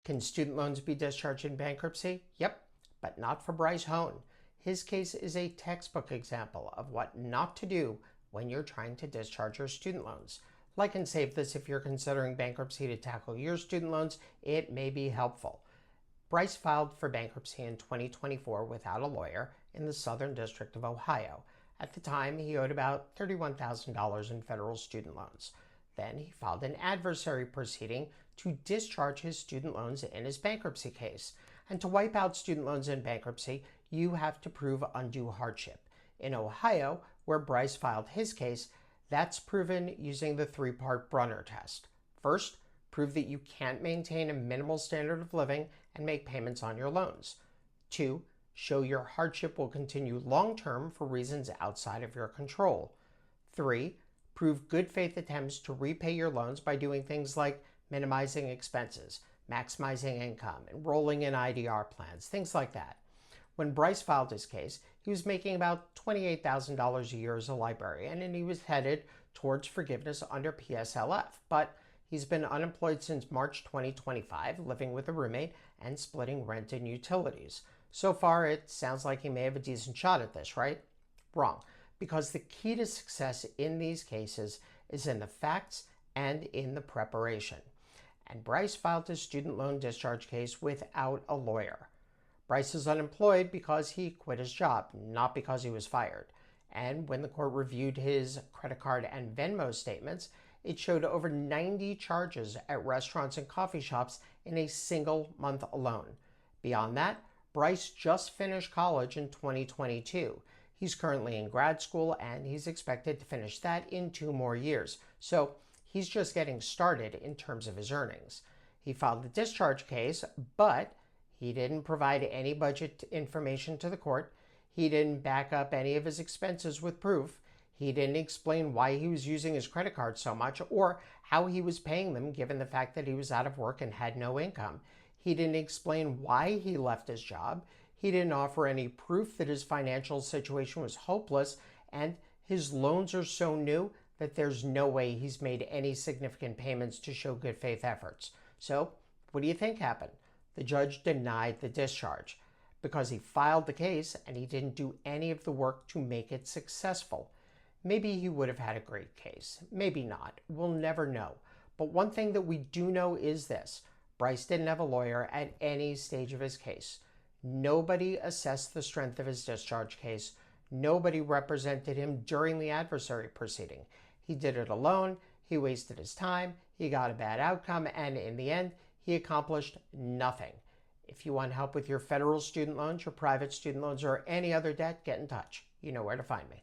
Can student loans be discharged in bankruptcy? Yep, but not for Bryce Hone. His case is a textbook example of what not to do when you're trying to discharge your student loans. Like and save this if you're considering bankruptcy to tackle your student loans. It may be helpful. Bryce filed for bankruptcy in 2024 without a lawyer in the Southern District of Ohio. At the time, he owed about $31,000 in federal student loans. Then he filed an adversary proceeding to discharge his student loans in his bankruptcy case. And to wipe out student loans in bankruptcy, you have to prove undue hardship. In Ohio, where Bryce filed his case, that's proven using the three-part Brunner test. First, prove that you can't maintain a minimal standard of living and make payments on your loans. 2, show your hardship will continue long-term for reasons outside of your control. 3, prove good faith attempts to repay your loans by doing things like minimizing expenses, maximizing income, enrolling in IDR plans, things like that. When Bryce filed his case, he was making about $28,000 a year as a librarian, and he was headed towards forgiveness under PSLF. But he's been unemployed since March 2025, living with a roommate and splitting rent and utilities. So far, it sounds like he may have a decent shot at this, right? Wrong. Because the key to success in these cases is in the facts and in the preparation. And Bryce filed his student loan discharge case without a lawyer. Bryce is unemployed because he quit his job, not because he was fired. And when the court reviewed his credit card and Venmo statements, it showed over 90 charges at restaurants and coffee shops in a single month alone. Beyond that, Bryce just finished college in 2022. He's currently in grad school and he's expected to finish that in 2 more years. So he's just getting started in terms of his earnings. He filed the discharge case, but he didn't provide any budget information to the court. He didn't back up any of his expenses with proof. He didn't explain why he was using his credit card so much or how he was paying them given the fact that he was out of work and had no income. He didn't explain why he left his job. He didn't offer any proof that his financial situation was hopeless, and his loans are so new that there's no way he's made any significant payments to show good faith efforts. So, what do you think happened? The judge denied the discharge because he filed the case and he didn't do any of the work to make it successful. Maybe he would have had a great case. Maybe not. We'll never know. But one thing that we do know is this. Bryce didn't have a lawyer at any stage of his case. Nobody assessed the strength of his discharge case. Nobody represented him during the adversary proceeding. He did it alone. He wasted his time. He got a bad outcome. And in the end, he accomplished nothing. If you want help with your federal student loans, your private student loans, or any other debt, get in touch. You know where to find me.